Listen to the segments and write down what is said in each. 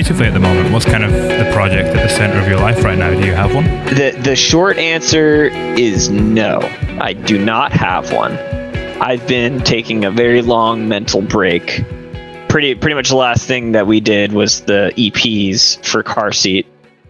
creatively at the moment? What's kind of the project at the center of your life right now? Do you have one? The short answer is no. I do not have one. I've been taking a very long mental break. Pretty much the last thing that we did was the EPs for Car Seat,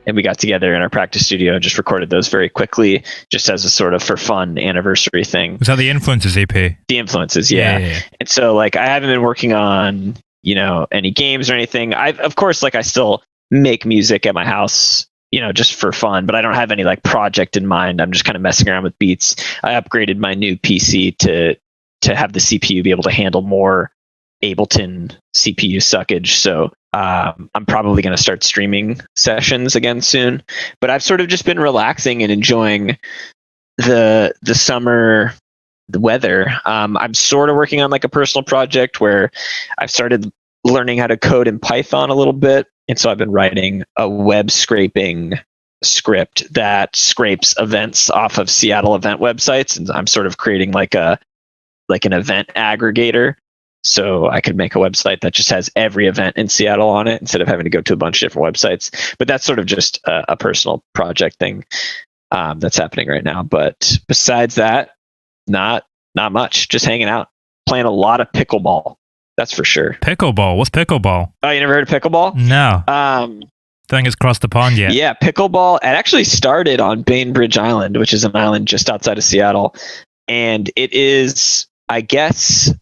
and we got together in our practice studio and just recorded those very quickly, just as a sort of for fun anniversary thing. Was that the Influences EP? The Influences, yeah. And so like I haven't been working on, any games or anything. Of course, like I still make music at my house, just for fun, but I don't have any like project in mind. I'm just kind of messing around with beats. I upgraded my new PC to have the CPU be able to handle more Ableton CPU suckage. So I'm probably going to start streaming sessions again soon. But I've sort of just been relaxing and enjoying the summer, the weather. I'm sort of working on like a personal project where I've started learning how to code in Python a little bit. And so I've been writing a web scraping script that scrapes events off of Seattle event websites. And I'm sort of creating like an event aggregator. So I could make a website that just has every event in Seattle on it instead of having to go to a bunch of different websites. But that's sort of just a personal project thing that's happening right now. But besides that, not much. Just hanging out, playing a lot of pickleball. That's for sure. Pickleball? What's pickleball? Oh, you never heard of pickleball? No. Think it's crossed the pond yet. Yeah, pickleball. It actually started on Bainbridge Island, which is an island just outside of Seattle. And it is, I guess,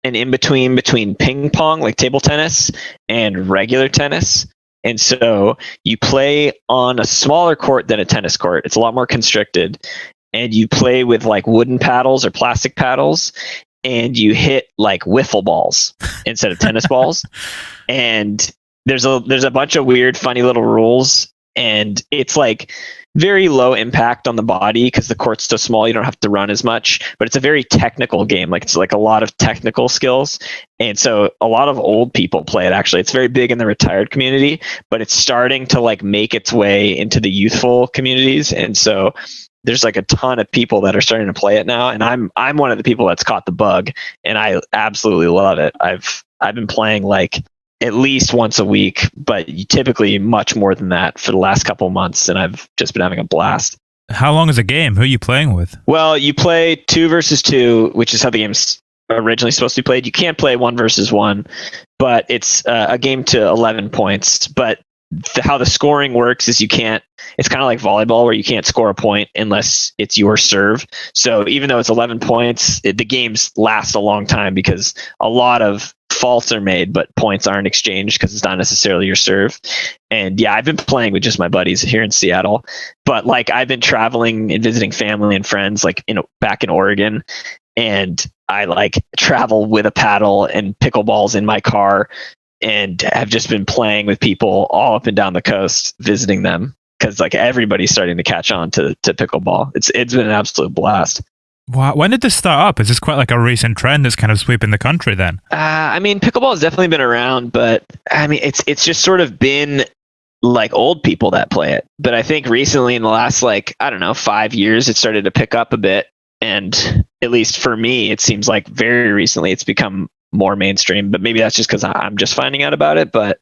an in-between between ping pong, like table tennis, and regular tennis. And so you play on a smaller court than a tennis court. It's a lot more constricted. And you play with like wooden paddles or plastic paddles. And you hit like wiffle balls instead of tennis balls. And there's a bunch of weird, funny little rules. And it's like very low impact on the body because the court's so small, you don't have to run as much. But it's a very technical game. Like it's like a lot of technical skills. And so a lot of old people play it, actually. It's very big in the retired community, but it's starting to like make its way into the youthful communities. And so there's like a ton of people that are starting to play it now, and I'm one of the people that's caught the bug, and I absolutely love it. I've been playing like at least once a week, but typically much more than that for the last couple of months, and I've just been having a blast. How long is a game? Who are you playing with? Well, you play 2 versus 2, which is how the game's originally supposed to be played. You can't play 1 versus 1, but it's a game to 11 points. But how the scoring works is it's kind of like volleyball where you can't score a point unless it's your serve. So even though it's 11 points, the games last a long time because a lot of faults are made, but points aren't exchanged because it's not necessarily your serve. And yeah, I've been playing with just my buddies here in Seattle, but like I've been traveling and visiting family and friends like back in Oregon, and I like travel with a paddle and pickleballs in my car, and have just been playing with people all up and down the coast, visiting them because like everybody's starting to catch on to pickleball. It's been an absolute blast. Wow. When did this start up? Is this quite like a recent trend that's kind of sweeping the country then? I mean, pickleball has definitely been around, but I mean, it's just sort of been like old people that play it. But I think recently in the last 5 years, it started to pick up a bit. And at least for me, it seems like very recently it's become more mainstream, but maybe that's just because I'm just finding out about it. But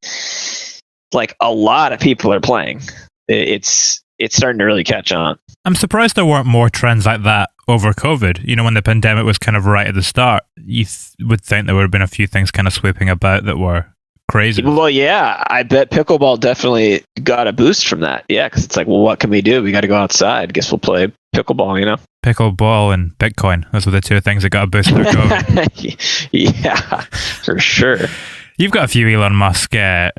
like a lot of people are playing. It's starting to really catch on. I'm surprised there weren't more trends like that over COVID. When the pandemic was kind of right at the start, you would think there would have been a few things kind of sweeping about that were crazy. Well, yeah, I bet pickleball definitely got a boost from that. Yeah, because it's like, well, what can we do? We got to go outside. Guess we'll play pickleball, Pickleball and Bitcoin. Those were the two things that got a boost through COVID. Yeah, for sure. You've got a few Elon Musk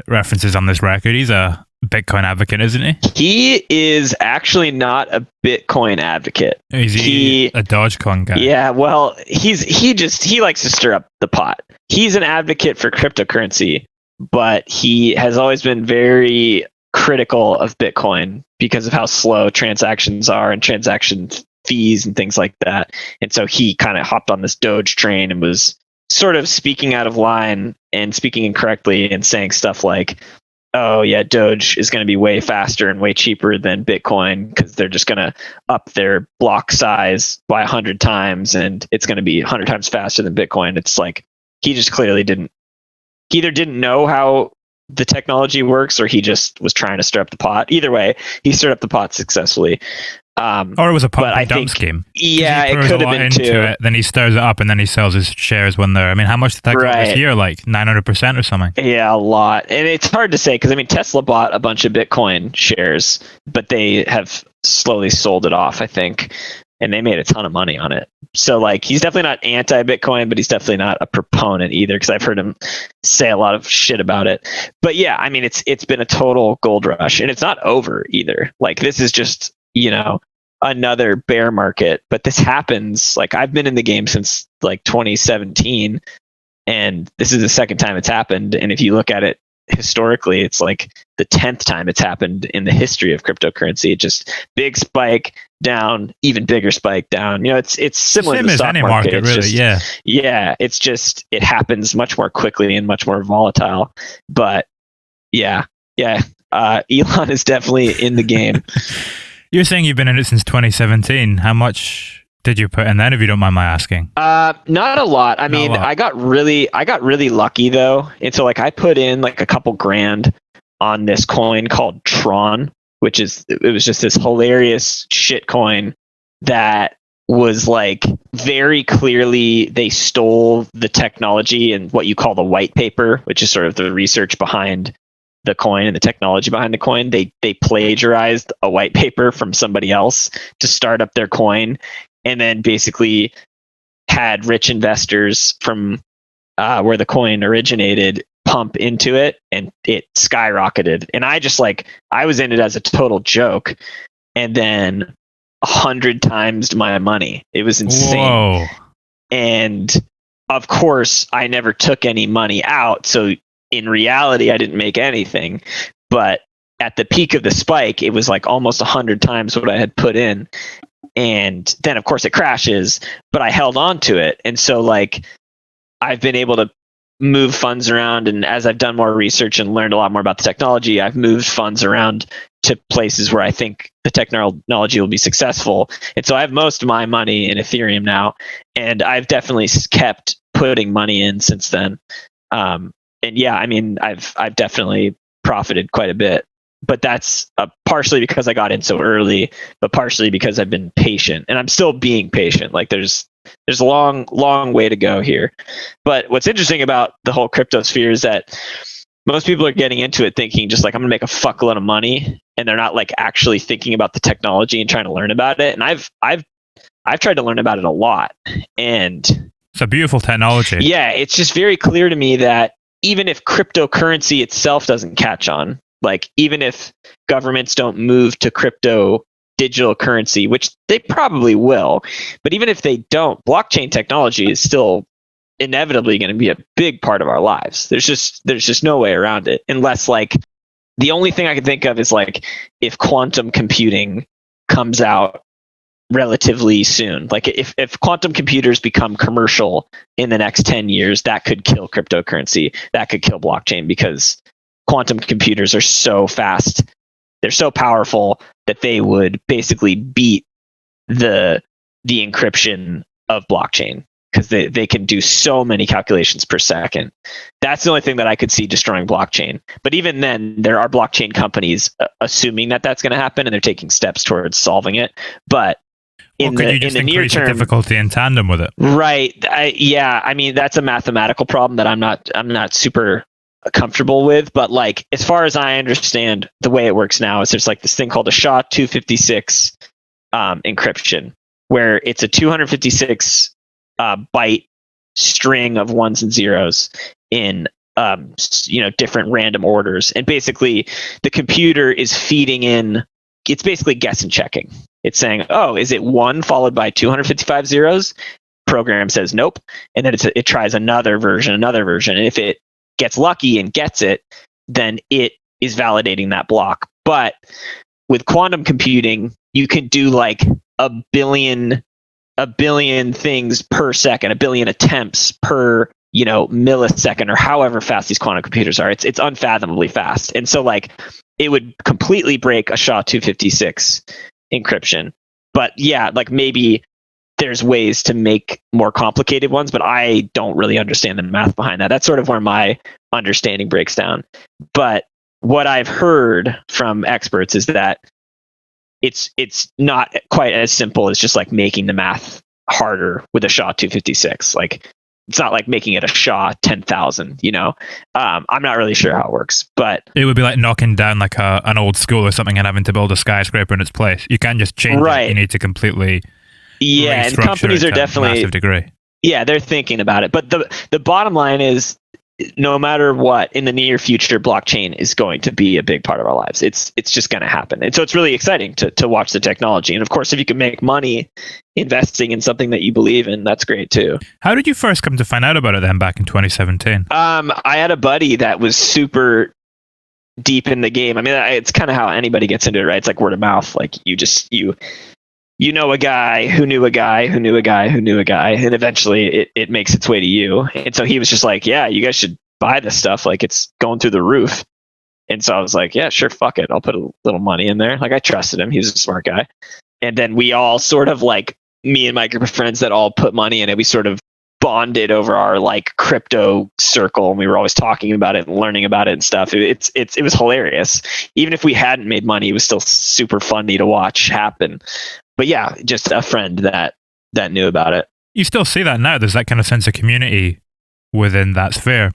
references on this record. He's a Bitcoin advocate, isn't he? He is actually not a Bitcoin advocate. Is he a Dogecoin guy? Yeah, well, he likes to stir up the pot. He's an advocate for cryptocurrency, but he has always been very critical of Bitcoin because of how slow transactions are and transaction fees and things like that. And so he kind of hopped on this Doge train and was sort of speaking out of line and speaking incorrectly and saying stuff like, oh yeah, Doge is going to be way faster and way cheaper than Bitcoin because they're just going to up their block size by 100 times and it's going to be 100 times faster than Bitcoin. It's like he just clearly didn't know how the technology works or he just was trying to stir up the pot. Either way, he stirred up the pot successfully. Or it was a pump and dump scheme. Yeah, it could have been too. Then he stirs it up and then he sells his shares when they're, I mean, how much did that go this year? Like 900% or something? Yeah, a lot. And it's hard to say because, I mean, Tesla bought a bunch of Bitcoin shares, but they have slowly sold it off, I think. And they made a ton of money on it. So, like, he's definitely not anti-Bitcoin, but he's definitely not a proponent either, because I've heard him say a lot of shit about it. But yeah, I mean, it's been a total gold rush, and it's not over either. Like, this is just, you know, another bear market. But this happens. Like, I've been in the game since like 2017, and this is the second time it's happened. And if you look at it historically, it's like the 10th time it's happened in the history of cryptocurrency. It just big spike down, even bigger spike down. You know, it's similar to the stock market. Really, just, yeah. It's just, it happens much more quickly and much more volatile. But yeah. Elon is definitely in the game. You're saying you've been in it since 2017. How much did you put in then, if you don't mind my asking? Not a lot. I mean, I got really lucky though. And so like I put in like a couple grand on this coin called Tron, which is, it was just this hilarious shit coin that was like very clearly they stole the technology and what you call the white paper, which is sort of the research behind the coin and the technology behind the coin. They plagiarized a white paper from somebody else to start up their coin, and then basically had rich investors from where the coin originated pump into it, and it skyrocketed. And I just like, I was in it as a total joke, and then 100 times my money. It was insane. Whoa. And of course, I never took any money out. So in reality, I didn't make anything. But at the peak of the spike, it was like almost 100 times what I had put in. And then of course it crashes, but I held on to it. And so like I've been able to move funds around, and as I've done more research and learned a lot more about the technology, I've moved funds around to places where I think the technology will be successful. And so I have most of my money in Ethereum now, and I've definitely kept putting money in since then. And yeah, I mean, I've definitely profited quite a bit. But that's partially because I got in so early, but partially because I've been patient, and I'm still being patient. Like there's a long way to go here. But what's interesting about the whole crypto sphere is that most people are getting into it thinking just like, I'm gonna make a fuckload of money, and they're not like actually thinking about the technology and trying to learn about it. And I've tried to learn about it a lot, and it's a beautiful technology. Yeah, it's just very clear to me that even if cryptocurrency itself doesn't catch on, like even if governments don't move to crypto digital currency, which they probably will, but even if they don't, blockchain technology is still inevitably going to be a big part of our lives. There's just no way around it, unless like the only thing I can think of is like if quantum computing comes out relatively soon. Like if quantum computers become commercial in the next 10 years, that could kill cryptocurrency. That could kill blockchain, because quantum computers are so fast, they're so powerful that they would basically beat the encryption of blockchain, because they can do so many calculations per second. That's the only thing that I could see destroying blockchain. But even then, there are blockchain companies assuming that that's going to happen, and they're taking steps towards solving it. But in the near term, difficulty in tandem with it, right? I mean, that's a mathematical problem that I'm not super comfortable with. But like, as far as I understand, the way it works now is there's like this thing called a SHA-256 encryption, where it's a 256 byte string of ones and zeros in different random orders, and basically the computer is feeding in. It's basically guess and checking. It's saying, oh, is it 1 followed by 255 zeros? Program says nope, and then it tries another version, and if it gets lucky and gets it, then it is validating that block. But with quantum computing, you can do like a billion things per second, a billion attempts per millisecond, or however fast these quantum computers are. It's unfathomably fast. And so like it would completely break a SHA-256 encryption. But yeah, like maybe there's ways to make more complicated ones, but I don't really understand the math behind that. That's sort of where my understanding breaks down. But what I've heard from experts is that it's not quite as simple as just like making the math harder with a SHA 256. Like, it's not like making it a SHA 10,000, you know? I'm not really sure how it works, but it would be like knocking down like an old school or something and having to build a skyscraper in its place. You can't just change it. You need to completely and companies are definitely massive degree. Yeah, they're thinking about it. But the bottom line is, no matter what, in the near future, blockchain is going to be a big part of our lives. It's just going to happen. And so it's really exciting to watch the technology. And of course, if you can make money investing in something that you believe in, that's great too. How did you first come to find out about it then back in 2017? I had a buddy that was super deep in the game. I mean, it's kind of how anybody gets into it, right? It's like word of mouth. Like you know a guy who knew a guy who knew a guy who knew a guy, and eventually it makes its way to you. And so he was just like, yeah, you guys should buy this stuff. Like, it's going through the roof. And so I was like, yeah, sure, fuck it. I'll put a little money in there. Like, I trusted him. He was a smart guy. And then we all sort of, like, me and my group of friends that all put money in it, we sort of bonded over our like crypto circle, and we were always talking about it and learning about it and stuff. It was hilarious. Even if we hadn't made money, it was still super funny to watch happen. But yeah, just a friend that knew about it. You still see that now. There's that kind of sense of community within that sphere.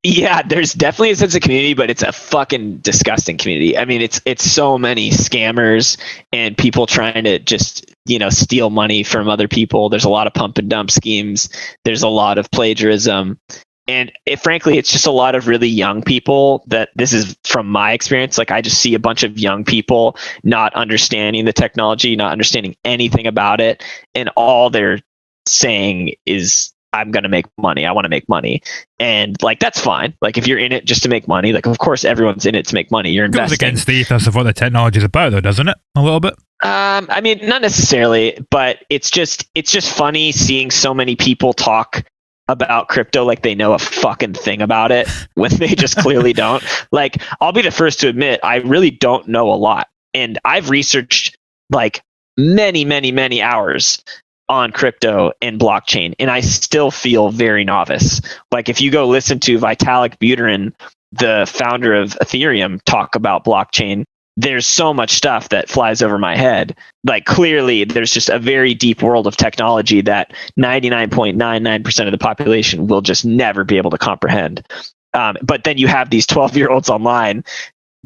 Yeah, there's definitely a sense of community, but it's a fucking disgusting community. I mean, it's so many scammers and people trying to just, steal money from other people. There's a lot of pump and dump schemes. There's a lot of plagiarism. And frankly, it's just a lot of really young people that this is from my experience. Like, I just see a bunch of young people not understanding the technology, not understanding anything about it. And all they're saying is, I'm going to make money. I want to make money. And like, that's fine. Like, if you're in it just to make money, like, of course, everyone's in it to make money. You're investing. It goes against the ethos of what the technology is about, though, doesn't it? A little bit. I mean, not necessarily, but it's just funny seeing so many people talk about crypto like they know a fucking thing about it when they just clearly don't. Like, I'll be the first to admit, I really don't know a lot. And I've researched like many, many, many hours on crypto and blockchain, and I still feel very novice. Like, if you go listen to Vitalik Buterin, the founder of Ethereum, talk about blockchain, there's so much stuff that flies over my head. Like, clearly there's just a very deep world of technology that 99.99% of the population will just never be able to comprehend. But then you have these 12-year-olds online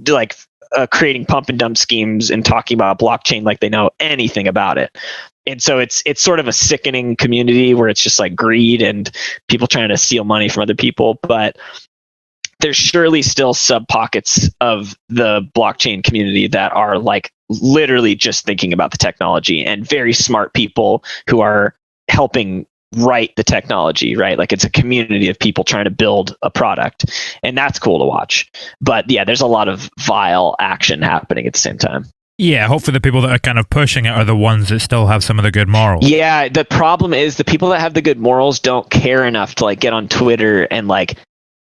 like creating pump and dump schemes and talking about blockchain like they know anything about it. And so it's sort of a sickening community where it's just like greed and people trying to steal money from other people. But there's surely still sub pockets of the blockchain community that are like literally just thinking about the technology, and very smart people who are helping write the technology, right? Like, it's a community of people trying to build a product, and that's cool to watch. But yeah, there's a lot of vile action happening at the same time. Yeah, hopefully the people that are kind of pushing it are the ones that still have some of the good morals. Yeah, the problem is the people that have the good morals don't care enough to like get on Twitter and like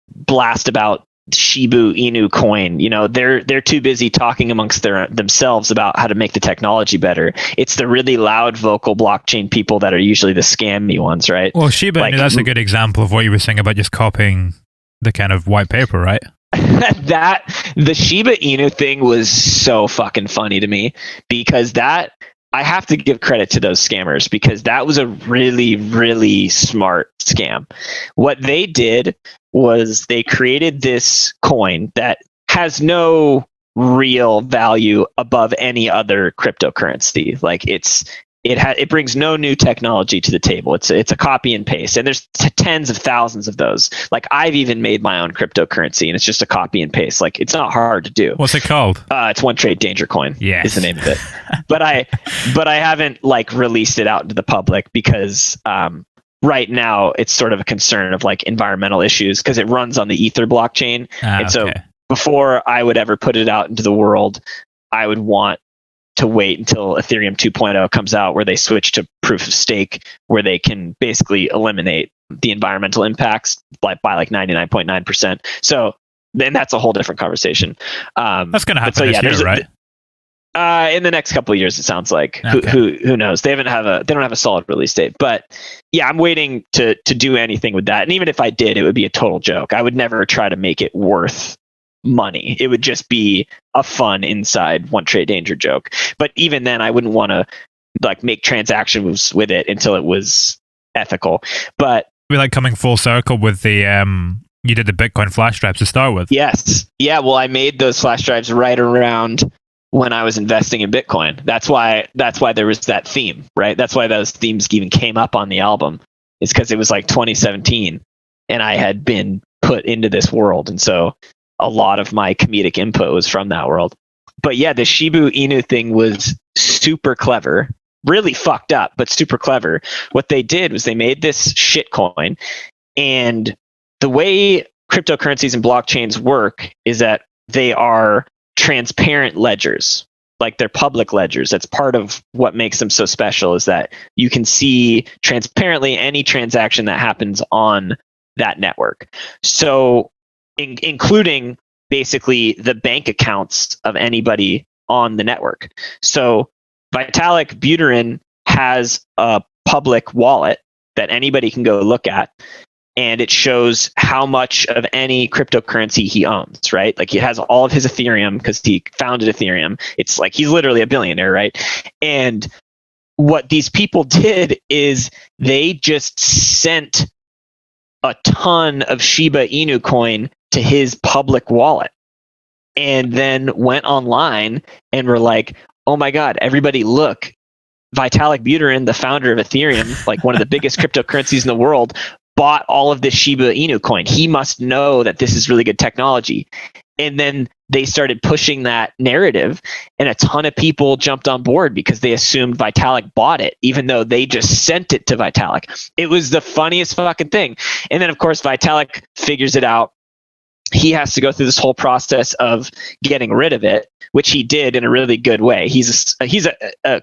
blast about Shiba Inu coin. They're too busy talking amongst themselves about how to make the technology better. It's the really loud vocal blockchain people that are usually the scammy ones, right? Well, Shiba Inu, that's a good example of what you were saying about just copying the kind of white paper, right? The Shiba Inu thing was so fucking funny to me, because I have to give credit to those scammers, because that was a really, really smart scam. What they did was they created this coin that has no real value above any other cryptocurrency. Like, it brings no new technology to the table. It's a copy and paste, and there's tens of thousands of those. Like, I've even made my own cryptocurrency, and it's just a copy and paste. Like, it's not hard to do. What's it called? It's One Trade Danger Coin. Yeah, is the name of it. But I haven't like released it out into the public because right now it's sort of a concern of like environmental issues, because it runs on the Ether blockchain, and so before I would ever put it out into the world, I would want to wait until Ethereum 2.0 comes out, where they switch to proof of stake, where they can basically eliminate the environmental impacts by like 99.9%. So then that's a whole different conversation. That's going to happen this year, right? In the next couple of years, it sounds like. Okay. Who knows? They don't have a solid release date. But yeah, I'm waiting to do anything with that. And even if I did, it would be a total joke. I would never try to make it worth money. It would just be a fun inside One Trade Danger joke. But even then, I wouldn't want to like make transactions with it until it was ethical. But we like coming full circle with the you did the Bitcoin flash drives to start with. Yes. Yeah. Well, I made those flash drives right around when I was investing in Bitcoin. That's why there was that theme, right? That's why those themes even came up on the album. It's because it was like 2017 and I had been put into this world. And so a lot of my comedic input was from that world. But yeah, the Shiba Inu thing was super clever, really fucked up, but super clever. What they did was they made this shit coin, and the way cryptocurrencies and blockchains work is that they are transparent ledgers, like they're public ledgers. That's part of what makes them so special, is that you can see transparently any transaction that happens on that network. So including basically the bank accounts of anybody on the network. So Vitalik Buterin has a public wallet that anybody can go look at, and it shows how much of any cryptocurrency he owns, right? Like he has all of his Ethereum because he founded Ethereum. It's like he's literally a billionaire, right? And what these people did is they just sent a ton of Shiba Inu coin to his public wallet, and then went online and were like, oh my God, everybody look, Vitalik Buterin, the founder of Ethereum, like one of the biggest cryptocurrencies in the world, bought all of this Shiba Inu coin. He must know that this is really good technology. And then they started pushing that narrative, and a ton of people jumped on board because they assumed Vitalik bought it, even though they just sent it to Vitalik. It was the funniest fucking thing. And then, of course, Vitalik figures it out. He has to go through this whole process of getting rid of it, which he did in a really good way. He's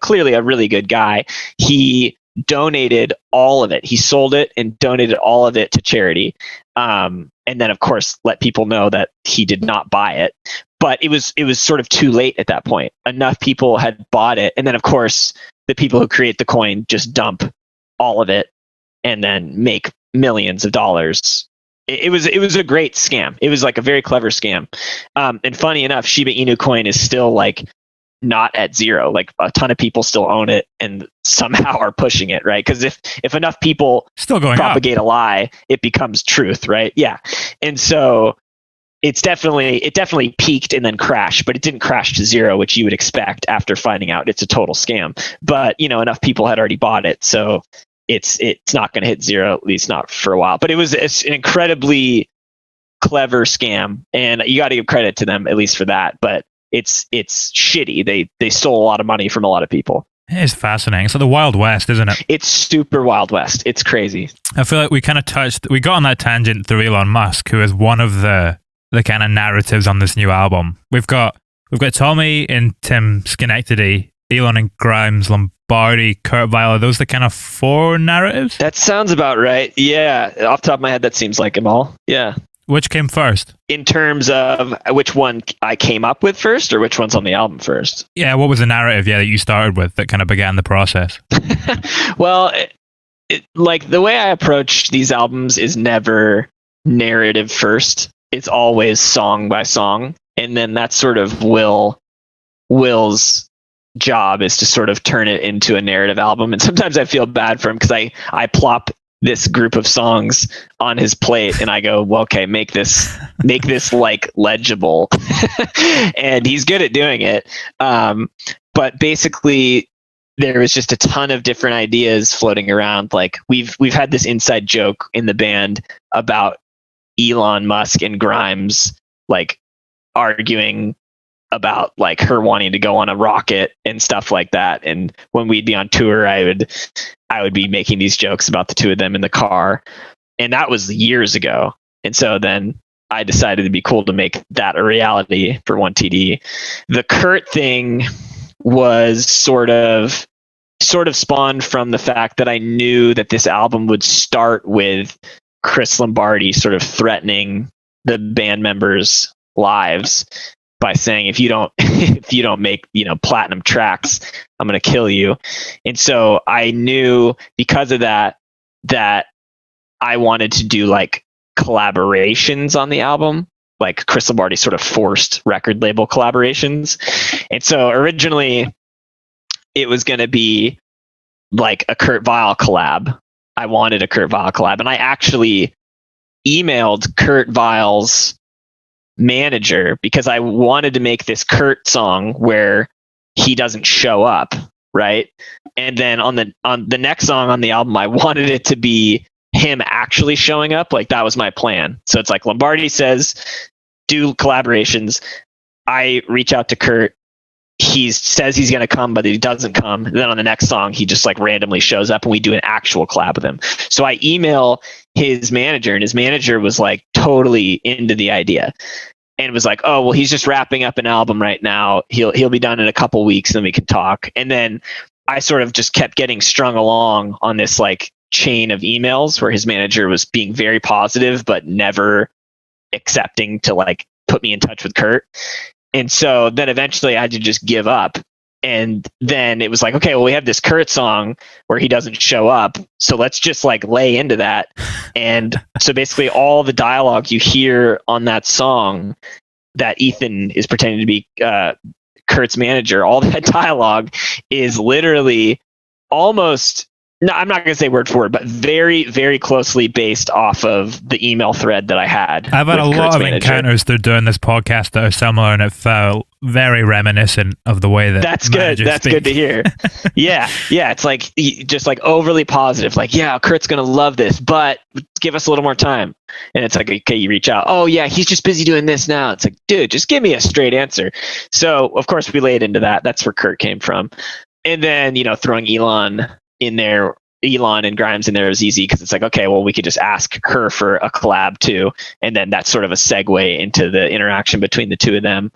clearly a really good guy. He donated all of it. He sold it and donated all of it to charity. And then, of course, let people know that he did not buy it. But it was sort of too late at that point. Enough people had bought it. And then, of course, the people who create the coin just dump all of it and then make millions of dollars. It was a great scam. It was like a very clever scam. And funny enough, Shiba Inu coin is still like not at zero. Like a ton of people still own it and somehow are pushing it, right? Because if enough people still going propagate up, a lie, it becomes truth, right? Yeah. And so it definitely peaked and then crashed, but it didn't crash to zero, which you would expect after finding out it's a total scam. But enough people had already bought it, so it's not going to hit zero, at least not for a while. But it's an incredibly clever scam, and you got to give credit to them at least for that. But it's shitty. They stole a lot of money from a lot of people. It is fascinating. It's like the Wild West, isn't it? It's super Wild West. It's crazy. I feel like we got on that tangent through Elon Musk, who is one of the kind of narratives on this new album. We've got Tommy and Tim Schenectady, Elon and Grimes, Lombardi, Kurt Vile. Are those the kind of four narratives? That sounds about right. Yeah. Off the top of my head, that seems like them all. Yeah. Which came first? In terms of which one I came up with first, or which one's on the album first? Yeah, what was the narrative that you started with that kind of began the process? Well, like the way I approach these albums is never narrative first. It's always song by song. And then that's sort of Will's job, is to sort of turn it into a narrative album. And sometimes I feel bad for him because I plop this group of songs on his plate and I go, well, okay, make this like legible. And he's good at doing it. But basically there was just a ton of different ideas floating around. Like we've had this inside joke in the band about Elon Musk and Grimes like arguing about like her wanting to go on a rocket and stuff like that. And when we'd be on tour, I would be making these jokes about the two of them in the car. And that was years ago. And so then I decided it'd be cool to make that a reality for 1TD. The Kurt thing was sort of spawned from the fact that I knew that this album would start with Chris Lombardi sort of threatening the band members' lives. by saying, if you don't make, platinum tracks, I'm going to kill you. And so I knew because of that I wanted to do like collaborations on the album. Like Chris Lombardi sort of forced record label collaborations. And so originally it was going to be like a Kurt Weill collab. I wanted a Kurt Weill collab. And I actually emailed Kurt Weill's manager because I wanted to make this Kurt song where he doesn't show up, right? And then on the next song on the album, I wanted it to be him actually showing up. Like that was my plan. So it's like Lombardi says, do collaborations. I reach out to Kurt. He says he's going to come, but he doesn't come. And then on the next song, he just like randomly shows up and we do an actual collab with him. So I email his manager, and his manager was like totally into the idea and was like, oh, well, he's just wrapping up an album right now. He'll be done in a couple weeks and then we can talk. And then I sort of just kept getting strung along on this like chain of emails where his manager was being very positive, but never accepting to like put me in touch with Kurt. And so then eventually I had to just give up. And then it was like, okay, well, we have this Kurt song where he doesn't show up. So let's just like lay into that. And so basically all the dialogue you hear on that song that Ethan is pretending to be Kurt's manager, all that dialogue is literally almost, no, I'm not going to say word for word, but very, very closely based off of the email thread that I had. I've had a lot of encounters through doing this podcast that are similar, and it felt very reminiscent of the way that that's good. That's good to hear. Yeah. It's like just like overly positive. Like, yeah, Kurt's going to love this, but give us a little more time. And it's like, okay, you reach out. Oh yeah, he's just busy doing this now. It's like, dude, just give me a straight answer. So of course we laid into that. That's where Kurt came from. And then, throwing Elon in there, Elon and Grimes in there is easy because it's like, okay, well, we could just ask her for a collab too. And then that's sort of a segue into the interaction between the two of them.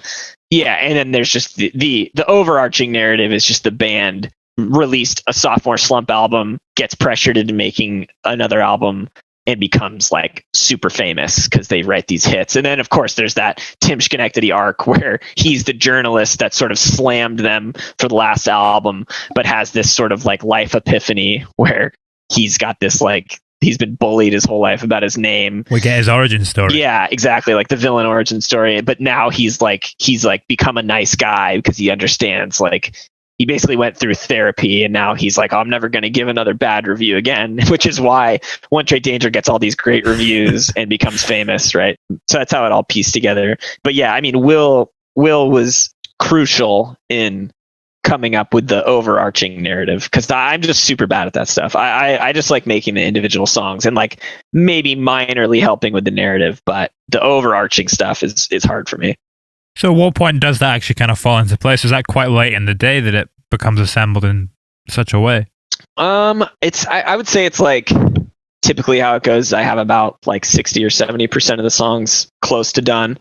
Yeah. And then there's just the overarching narrative is just the band released a sophomore slump album, gets pressured into making another album, and becomes like super famous because they write these hits. And then of course there's that Tim Schenectady arc where he's the journalist that sort of slammed them for the last album, but has this sort of like life epiphany where he's got this like, he's been bullied his whole life about his name. We get his origin story. Yeah, exactly. Like the villain origin story. But now he's become a nice guy because he understands, like, he basically went through therapy and now he's like, oh, I'm never going to give another bad review again, which is why One Trade Danger gets all these great reviews and becomes famous, right? So that's how it all pieced together. But yeah, I mean, Will was crucial in coming up with the overarching narrative because I'm just super bad at that stuff. I just like making the individual songs and like maybe minorly helping with the narrative, but the overarching stuff is hard for me. So at what point does that actually kind of fall into place? Is that quite late in the day that it becomes assembled in such a way? I would say it's like typically how it goes. I have about like 60 or 70% of the songs close to done.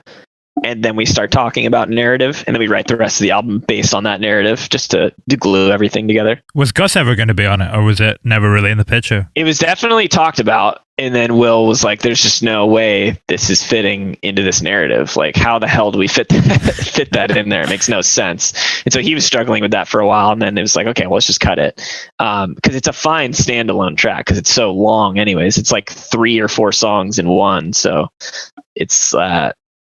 And then we start talking about narrative, and then we write the rest of the album based on that narrative just to glue everything together. Was Gus ever going to be on it, or was it never really in the picture? It was definitely talked about, and then Will was like, there's just no way this is fitting into this narrative. Like, how the hell do we fit that in there? It makes no sense. And so he was struggling with that for a while, and then it was like, okay, well, let's just cut it. Because it's a fine standalone track, because it's so long anyways. It's like 3 or 4 songs in one, so it's...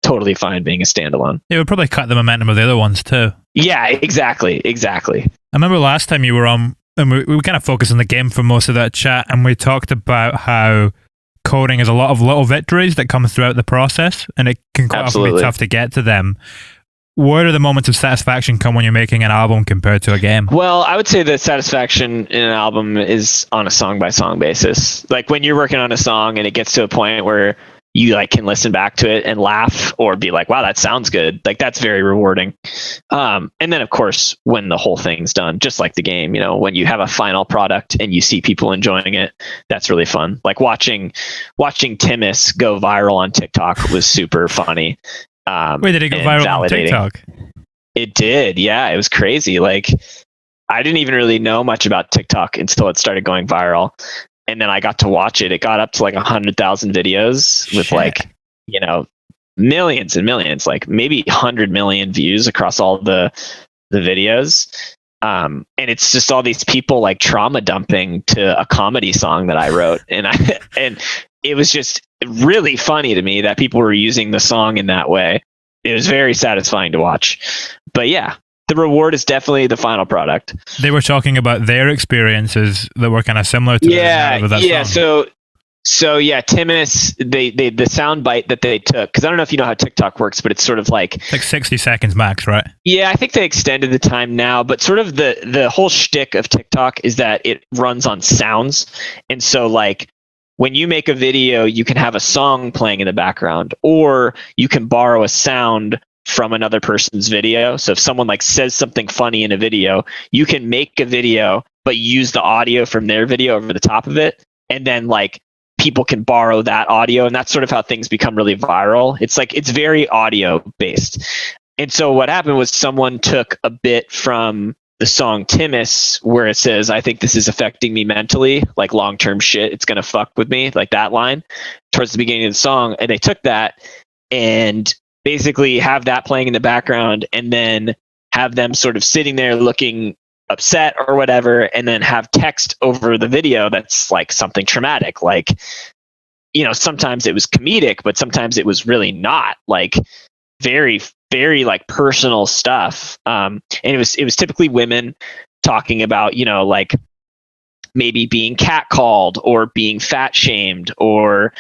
totally fine being a standalone. It would probably cut the momentum of the other ones too. Yeah, exactly. I remember last time you were on, and we kind of focused on the game for most of that chat, and we talked about how coding is a lot of little victories that come throughout the process, and it can quite often be tough to get to them. Where do the moments of satisfaction come when you're making an album compared to a game? Well, I would say the satisfaction in an album is on a song-by-song basis. Like when you're working on a song and it gets to a point where you like can listen back to it and laugh or be like, wow, that sounds good. Like that's very rewarding. And then of course, when the whole thing's done, just like the game, when you have a final product and you see people enjoying it, that's really fun. Like watching Timus go viral on TikTok was super funny. Wait, did it go viral on TikTok? It did. Yeah, it was crazy. Like I didn't even really know much about TikTok until it started going viral. And then I got to watch it. It got up to like 100,000 videos with like, millions and millions, like maybe 100 million views across all the videos. And it's just all these people like trauma dumping to a comedy song that I wrote. And it was just really funny to me that people were using the song in that way. It was very satisfying to watch. But yeah, the reward is definitely the final product. They were talking about their experiences that were kind of similar to that song. So yeah, Timus, the sound bite that they took, because I don't know if you know how TikTok works, but it's sort of like 60 seconds max, right? Yeah, I think they extended the time now, but sort of the whole shtick of TikTok is that it runs on sounds. And so like when you make a video, you can have a song playing in the background, or you can borrow a sound from another person's video. So if someone like says something funny in a video, you can make a video, but use the audio from their video over the top of it. And then like people can borrow that audio, and that's sort of how things become really viral. It's like, it's very audio based. And so what happened was someone took a bit from the song Timus where it says, I think this is affecting me mentally, like long-term shit, it's going to fuck with me, like that line towards the beginning of the song. And they took that and basically have that playing in the background, and then have them sort of sitting there looking upset or whatever, and then have text over the video that's like something traumatic, like, you know, sometimes it was comedic, but sometimes it was really not, like very, very like personal stuff. And it was typically women talking about, you know, like maybe being catcalled or being fat shamed or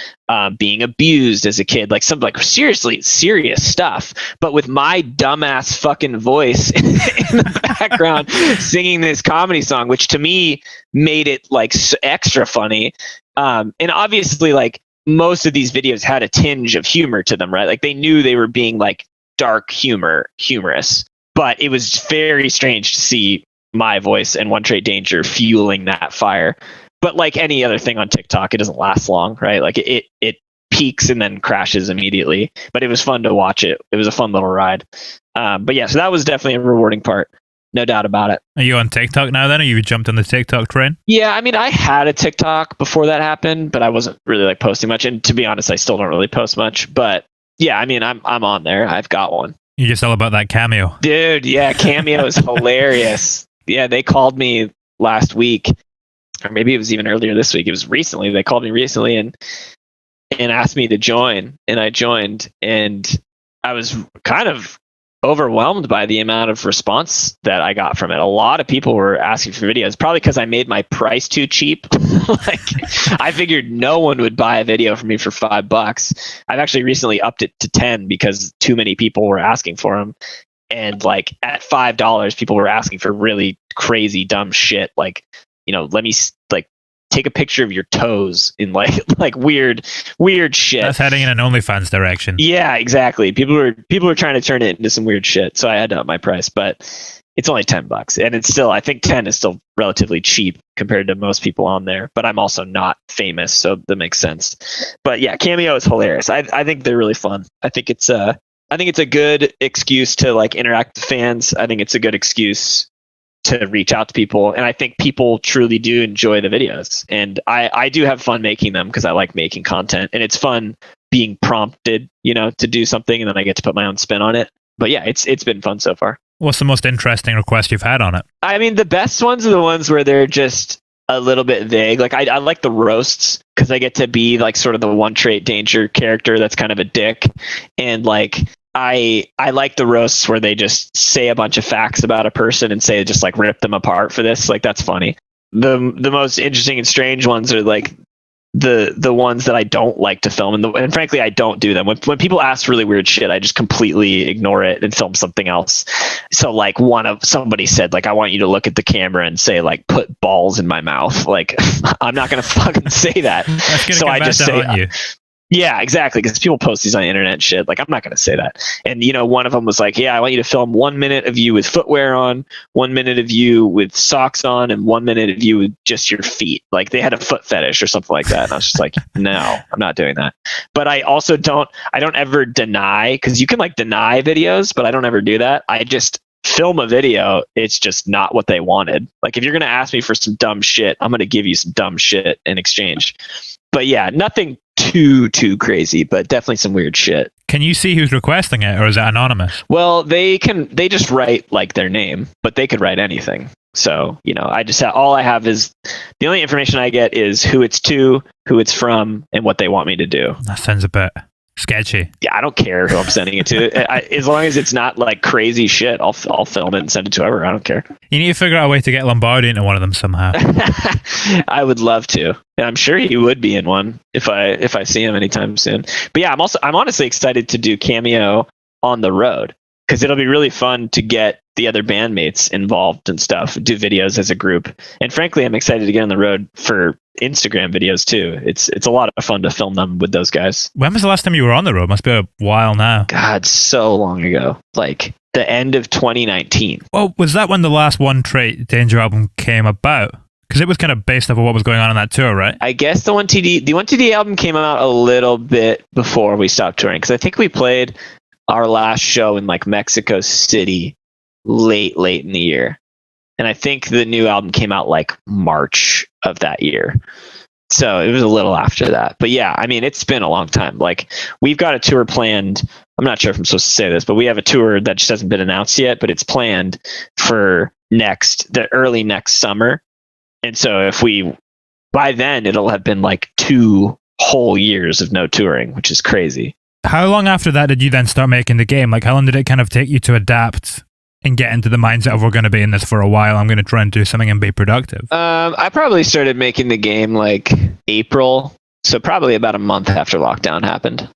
being abused as a kid, like some like seriously serious stuff, but with my dumbass fucking voice in the background singing this comedy song, which to me made it like extra funny. And obviously like most of these videos had a tinge of humor to them, right? Like they knew they were being like dark humorous, but it was very strange to see my voice and One Trait Danger fueling that fire. But like any other thing on TikTok, it doesn't last long, right? Like it peaks and then crashes immediately. But it was fun to watch it. It was a fun little ride. But yeah, so that was definitely a rewarding part. No doubt about it. Are you on TikTok now then? Or you jumped on the TikTok train? Yeah, I mean, I had a TikTok before that happened, but I wasn't really like posting much. And to be honest, I still don't really post much. But yeah, I mean, I'm on there. I've got one. You're just all about that Cameo. Dude, yeah, Cameo is hilarious. Yeah, they called me last week, or maybe it was even earlier this week. It was recently. They called me recently and asked me to join, and I joined, and I was kind of overwhelmed by the amount of response that I got from it. A lot of people were asking for videos, probably because I made my price too cheap. Like, I figured no one would buy a video from me for $5. I've actually recently upped it to 10 because too many people were asking for them. And like at $5, people were asking for really crazy, dumb shit. Like, you know, let me like take a picture of your toes in like weird shit. That's heading in an OnlyFans direction. Yeah, exactly. People were trying to turn it into some weird shit. So I had to up my price, but it's only $10, and it's still, I think 10 is still relatively cheap compared to most people on there. But I'm also not famous, so that makes sense. But yeah, Cameo is hilarious. I think they're really fun. I think it's a good excuse to like interact with fans. I think it's a good excuse to reach out to people. And I think people truly do enjoy the videos. And I do have fun making them because I like making content. And it's fun being prompted, you know, to do something, and then I get to put my own spin on it. But yeah, it's been fun so far. What's the most interesting request you've had on it? I mean, the best ones are the ones where they're just a little bit vague. Like I like the roasts because I get to be like sort of the One Trait Danger character that's kind of a dick. And like I like the roasts where they just say a bunch of facts about a person and say just like rip them apart for this. Like that's funny. The most interesting and strange ones are like the ones that I don't like to film, and frankly I don't do them. When people ask really weird shit, I just completely ignore it and film something else. So like somebody said like, I want you to look at the camera and say like, put balls in my mouth. Like I'm not gonna fucking say that. So I just say yeah, exactly. Because people post these on the internet and shit. Like, I'm not going to say that. And, you know, one of them was like, yeah, I want you to film 1 minute of you with footwear on, 1 minute of you with socks on, and 1 minute of you with just your feet. Like, they had a foot fetish or something like that. And I was just like, no, I'm not doing that. But I also don't ever deny, because you can like deny videos, but I don't ever do that. I just film a video. It's just not what they wanted. Like, if you're going to ask me for some dumb shit, I'm going to give you some dumb shit in exchange. But yeah, nothing too crazy, but definitely some weird shit. Can you see who's requesting it, or is it anonymous? Well, they just write like their name, but they could write anything. So, all I have is the only information I get is who it's to, who it's from, and what they want me to do. That sounds a bit sketchy. Yeah, I don't care who I'm sending it to. As long as it's not like crazy shit, I'll film it and send it to whoever. I don't care. You need to figure out a way to get Lombardi into one of them somehow. I would love to, and I'm sure he would be in one if I see him anytime soon. But yeah, I'm honestly excited to do Cameo on the road because it'll be really fun to get the other bandmates involved and stuff, do videos as a group. And frankly, I'm excited to get on the road for Instagram videos too. It's a lot of fun to film them with those guys. When was the last time you were on the road? Must be a while now. God, so long ago. Like the end of 2019. Well, was that when the last One Trait Danger album came about? Because it was kind of based off of what was going on that tour, right? I guess the 1TD album came out a little bit before we stopped touring. Because I think we played our last show in like Mexico City late in the year. And I think the new album came out like March of that year. So it was a little after that. But yeah, I mean, it's been a long time. Like we've got a tour planned. I'm not sure if I'm supposed to say this, but we have a tour that just hasn't been announced yet, but it's planned for the early next summer. And so by then it'll have been like 2 whole years of no touring, which is crazy. How long after that did you then start making the game? Like how long did it kind of take you to adapt and get into the mindset of we're going to be in this for a while, I'm going to try and do something and be productive? I probably started making the game like April, so probably about a month after lockdown happened.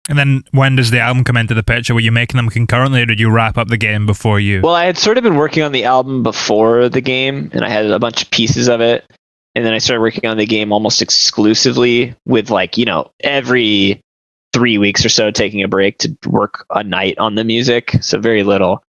And then when does the album come into the picture? Were you making them concurrently, or did you wrap up the game before you? Well, I had sort of been working on the album before the game, and I had a bunch of pieces of it. And then I started working on the game almost exclusively with every 3 weeks or so taking a break to work a night on the music. So very little.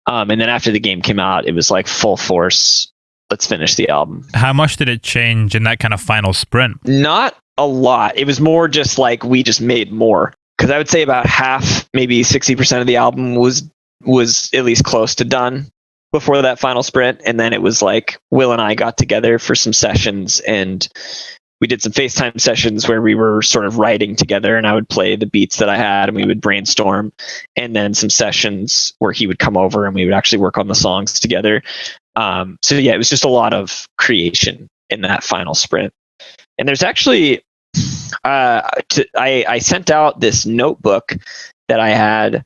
And then after the game came out, it was like full force. Let's finish the album. How much did it change in that kind of final sprint? Not a lot. It was more just like we just made more. Because I would say about half, maybe 60% of the album was at least close to done before that final sprint. And then it was like Will and I got together for some sessions, and we did some FaceTime sessions where we were sort of writing together, and I would play the beats that I had and we would brainstorm, and then some sessions where he would come over and we would actually work on the songs together. So yeah, it was just a lot of creation in that final sprint. And there's actually, I sent out this notebook that I had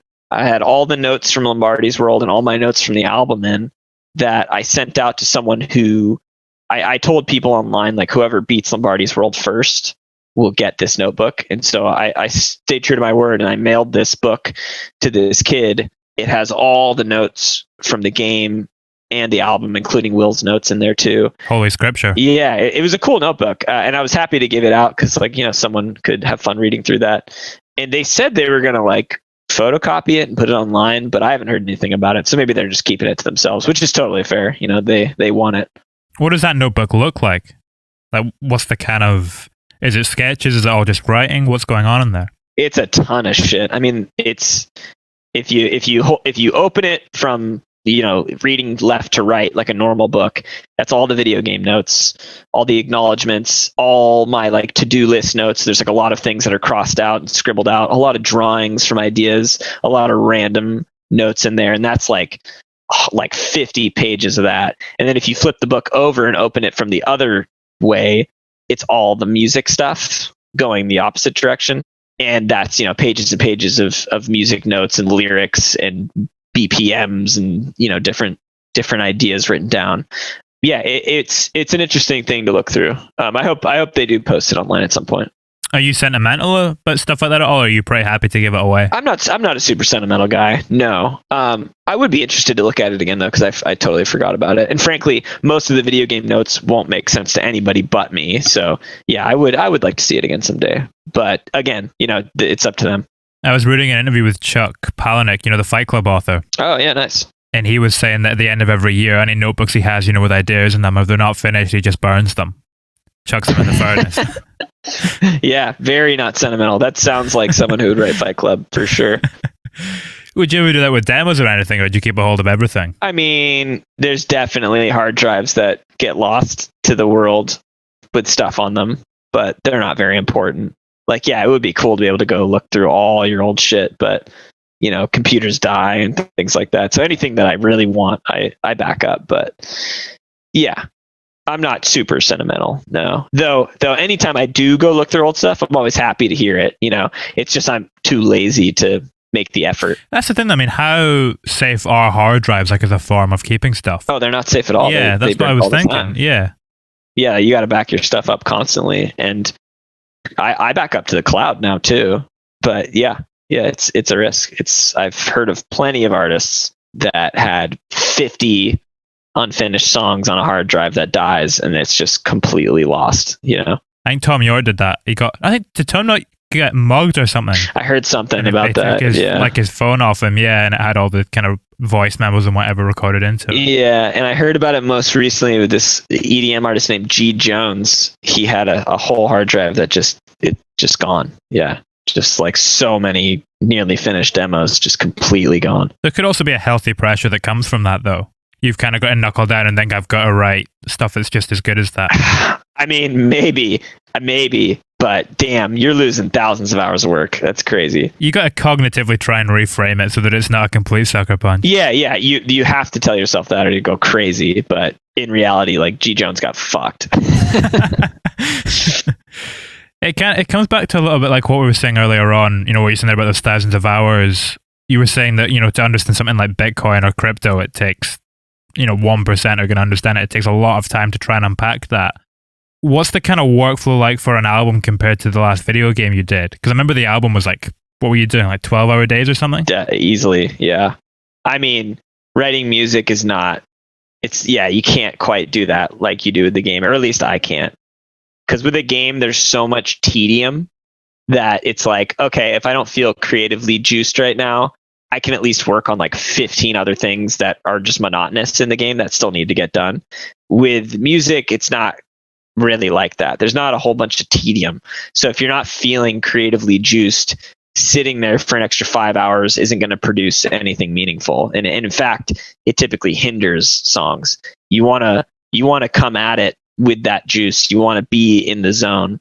all the notes from Lombardi's World and all my notes from the album in, that I sent out to someone who, I told people online, like whoever beats Lombardi's World first will get this notebook. And so I stayed true to my word, and I mailed this book to this kid. It has all the notes from the game and the album, including Will's notes in there too. Holy scripture. Yeah, it was a cool notebook. And I was happy to give it out because someone could have fun reading through that. And they said they were going to photocopy it and put it online, but I haven't heard anything about it. So maybe they're just keeping it to themselves, which is totally fair. They want it. What does that notebook look like? Like, what's the kind of... Is it sketches? Is it all just writing? What's going on in there? It's a ton of shit. I mean, it's... If you open it from, reading left to right like a normal book, that's all the video game notes, all the acknowledgements, all my to-do list notes. There's a lot of things that are crossed out and scribbled out, a lot of drawings from ideas, a lot of random notes in there. And that's like 50 pages of that. And then if you flip the book over and open it from the other way, it's all the music stuff going the opposite direction. And that's, pages and pages of music notes and lyrics and BPMs and, different ideas written down. Yeah, it's an interesting thing to look through. I hope they do post it online at some point. Are you sentimental about stuff like that at all, or are you pretty happy to give it away? I'm not a super sentimental guy. No. I would be interested to look at it again though, because I totally forgot about it. And frankly, most of the video game notes won't make sense to anybody but me. So yeah, I would like to see it again someday. But again, it's up to them. I was reading an interview with Chuck Palahniuk, the Fight Club author. Oh yeah, nice. And he was saying that at the end of every year, any notebooks he has, with ideas in them, if they're not finished, he just burns them. Chucks them in the furnace. Yeah, very not sentimental. That sounds like someone who would write Fight Club for sure. Would you ever do that with demos or anything, or would you keep a hold of everything? I mean, there's definitely hard drives that get lost to the world with stuff on them, but they're not very important. Like, yeah, it would be cool to be able to go look through all your old shit, but you know, computers die and things like that. So anything that I really want, I back up. But yeah, I'm not super sentimental, no. Though anytime I do go look through old stuff, I'm always happy to hear it. You know, it's just I'm too lazy to make the effort. That's the thing. I mean, how safe are hard drives, like, as a form of keeping stuff? Oh, they're not safe at all. Yeah, that's what I was thinking. Yeah. Yeah, you got to back your stuff up constantly, and I back up to the cloud now too. But yeah, it's a risk. I've heard of plenty of artists that had 50 unfinished songs on a hard drive that dies, and it's just completely lost. You know, I think Tom York did that. Did Tom not get mugged or something? I heard something about that. Like his phone off him, and it had all the kind of voice memos and whatever recorded into it. Yeah, and I heard about it most recently with this EDM artist named G Jones. He had a whole hard drive that just gone. Yeah, just like so many nearly finished demos just completely gone. There could also be a healthy pressure that comes from that, though. You've kind of got to knuckle down and think, I've got to write stuff that's just as good as that. I mean, maybe, but damn, you're losing thousands of hours of work. That's crazy. You got to cognitively try and reframe it so that it's not a complete sucker punch. Yeah. You have to tell yourself that or you go crazy. But in reality, like, G Jones got fucked. It comes back to a little bit like what we were saying earlier on. You know, what you said about those thousands of hours. You were saying that, you know, to understand something like Bitcoin or crypto, it takes, 1% are going to understand it. It takes a lot of time to try and unpack that. What's the kind of workflow like for an album compared to the last video game you did? Because I remember the album was like, what were you doing, like 12-hour days or something? Yeah, easily, yeah. I mean, writing music is not, you can't quite do that like you do with the game, or at least I can't. Because with a game, there's so much tedium that it's like, okay, if I don't feel creatively juiced right now, I can at least work on like 15 other things that are just monotonous in the game that still need to get done. With music, it's not really like that. There's not a whole bunch of tedium. So if you're not feeling creatively juiced, sitting there for an extra 5 hours isn't going to produce anything meaningful. And in fact, it typically hinders songs. You want to come at it with that juice. You want to be in the zone.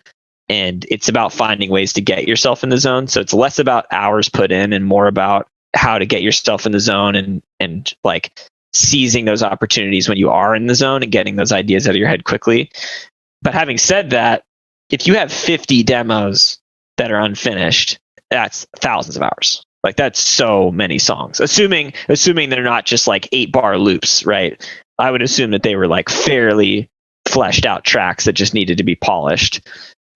And it's about finding ways to get yourself in the zone. So it's less about hours put in and more about how to get yourself in the zone and like seizing those opportunities when you are in the zone and getting those ideas out of your head quickly. But having said that, if you have 50 demos that are unfinished, that's thousands of hours. Like, that's so many songs. Assuming they're not just like 8-bar loops, right? I would assume that they were like fairly fleshed out tracks that just needed to be polished.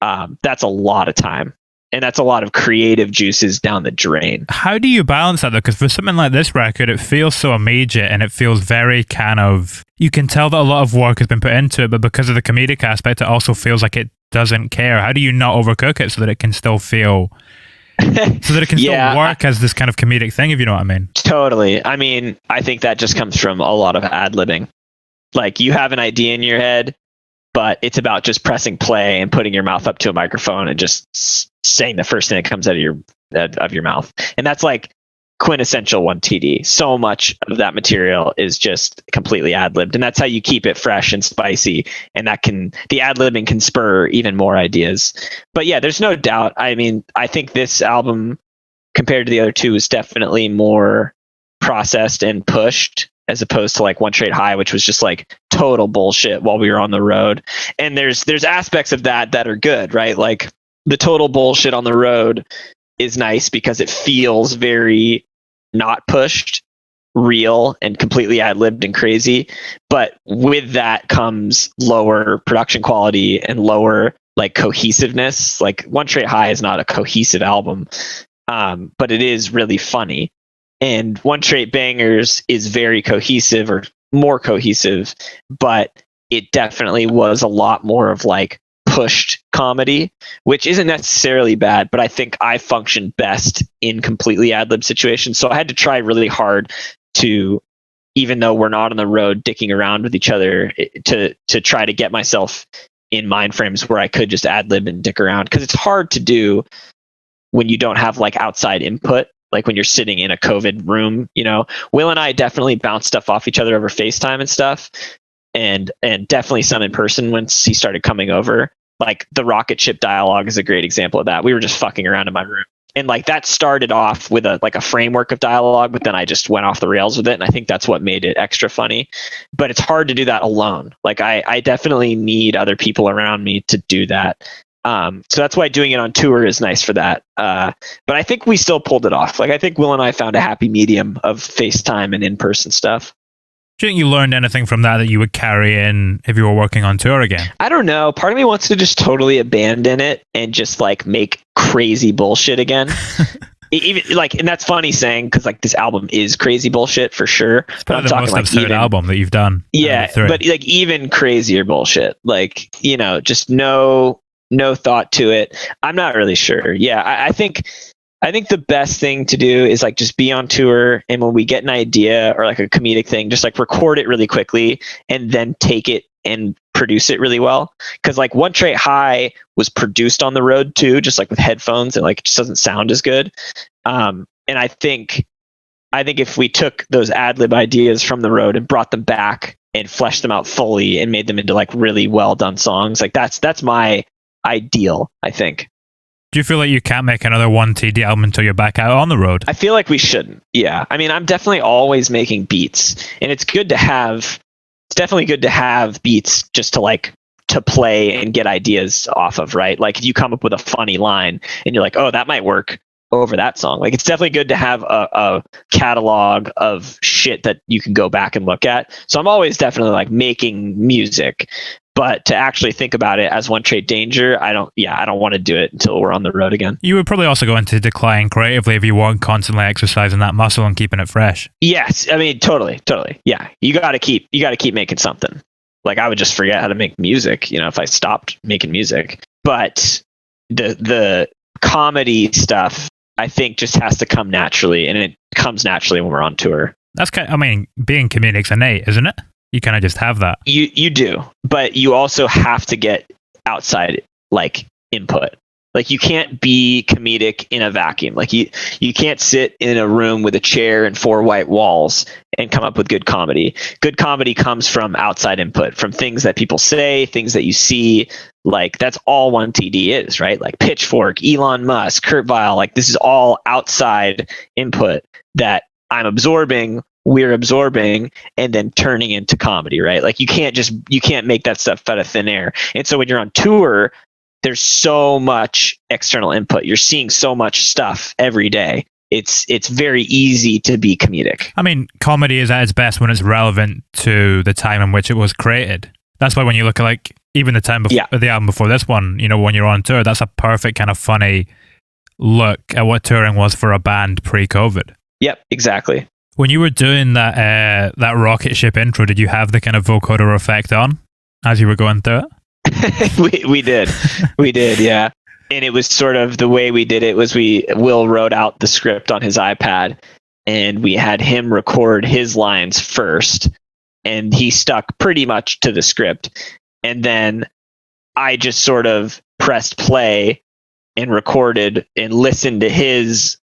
That's a lot of time. And that's a lot of creative juices down the drain. How do you balance that, though? Because for something like this record, it feels so immediate and it feels very kind of... You can tell that a lot of work has been put into it, but because of the comedic aspect, it also feels like it doesn't care. How do you not overcook it so that it can still feel... so that it can still work as this kind of comedic thing, if you know what I mean? Totally. I mean, I think that just comes from a lot of ad-libbing. Like, you have an idea in your head, but it's about just pressing play and putting your mouth up to a microphone and just saying the first thing that comes out of your mouth. And that's like quintessential 1TD. So much of that material is just completely ad-libbed, and that's how you keep it fresh and spicy. And the ad-libbing can spur even more ideas. But yeah, there's no doubt. I mean, I think this album compared to the other two is definitely more processed and pushed, as opposed to like One Straight High, which was just like total bullshit while we were on the road. And there's aspects of that are good, right? Like, the total bullshit on the road is nice because it feels very not pushed, real, and completely ad-libbed and crazy. But with that comes lower production quality and lower like cohesiveness. Like, One Straight High is not a cohesive album, but it is really funny. And One Straight Bangers is very cohesive, or more cohesive, but it definitely was a lot more of like pushed comedy, which isn't necessarily bad, but I think I function best in completely ad-lib situations. So I had to try really hard to, even though we're not on the road dicking around with each other, to try to get myself in mind frames where I could just ad-lib and dick around, because it's hard to do when you don't have like outside input. Like when you're sitting in a COVID room, you know, Will and I definitely bounce stuff off each other over FaceTime and stuff, and definitely some in person once he started coming over. Like the rocket ship dialogue is a great example of that. We were just fucking around in my room. And like that started off with a framework of dialogue, but then I just went off the rails with it. And I think that's what made it extra funny. But it's hard to do that alone. Like I definitely need other people around me to do that. So that's why doing it on tour is nice for that. But I think we still pulled it off. Like I think Will and I found a happy medium of FaceTime and in-person stuff. Do you think you learned anything from that you would carry in if you were working on tour again? I don't know. Part of me wants to just totally abandon it and just like make crazy bullshit again. Even like, and that's funny saying because like this album is crazy bullshit for sure. But I'm talking like even album that you've done. Yeah, but like even crazier bullshit. Like just no thought to it. I'm not really sure. Yeah, I think the best thing to do is like just be on tour, and when we get an idea or like a comedic thing, just like record it really quickly and then take it and produce it really well. Because like One Trait High was produced on the road too, just like with headphones, and like it just doesn't sound as good. And I think if we took those ad-lib ideas from the road and brought them back and fleshed them out fully and made them into like really well done songs, like that's my ideal, I think. Do you feel like you can't make another 1TD album until you're back out on the road? I feel like we shouldn't. Yeah. I mean, I'm definitely always making beats, and it's definitely good to have beats just to like to play and get ideas off of, right? Like if you come up with a funny line and you're like, oh, that might work over that song. Like it's definitely good to have a catalog of shit that you can go back and look at. So I'm always definitely like making music. But to actually think about it as One Trait Danger, I don't want to do it until we're on the road again. You would probably also go into decline creatively if you weren't constantly exercising that muscle and keeping it fresh. Yes, I mean totally. Yeah, you got to keep making something. Like I would just forget how to make music, if I stopped making music. But the comedy stuff, I think, just has to come naturally, and it comes naturally when we're on tour. That's being comedic's innate, isn't it? You kind of just have that. You do, but you also have to get outside like input. Like you can't be comedic in a vacuum. Like you can't sit in a room with a chair and 4 white walls and come up with good comedy. Good comedy comes from outside input, from things that people say, things that you see. Like that's all 1TD is, right? Like Pitchfork, Elon Musk, Kurt Vile. Like this is all outside input that I'm absorbing, we're absorbing, and then turning into comedy, right? Like you can't make that stuff out of thin air. And so when you're on tour, there's so much external input. You're seeing so much stuff every day. It's very easy to be comedic. I mean, comedy is at its best when it's relevant to the time in which it was created. That's why when you look at like even the time before the album before this one, when you're on tour, that's a perfect kind of funny look at what touring was for a band pre-COVID. Yep, exactly. When you were doing that rocket ship intro, did you have the kind of vocoder effect on as you were going through it? we did, yeah. And it was sort of the way we did it was Will wrote out the script on his iPad, and we had him record his lines first, and he stuck pretty much to the script. And then I just sort of pressed play and recorded and listened to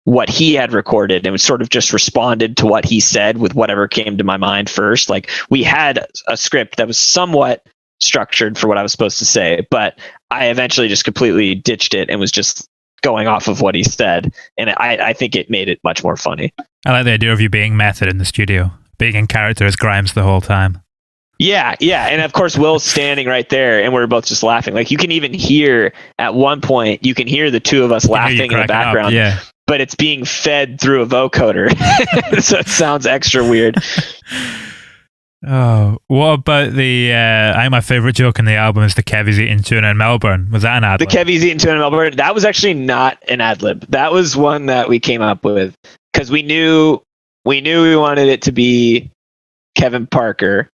what he had recorded, and sort of just responded to what he said with whatever came to my mind first. Like we had a script that was somewhat structured for what I was supposed to say, but I eventually just completely ditched it and was just going off of what he said. And I think it made it much more funny. I like the idea of you being method in the studio, being in character as Grimes the whole time. Yeah. And of course, Will's standing right there, and we're both just laughing. Like you can even hear at one point, you can hear the two of us laughing in the background. Yeah. But it's being fed through a vocoder, so it sounds extra weird. Oh, what about my favorite joke in the album is the Kevy's eating tuna in Melbourne. Was that an ad-lib? The Kevy's eating tuna in Melbourne, that was actually not an ad-lib. That was one that we came up with because we knew we wanted it to be Kevin Parker.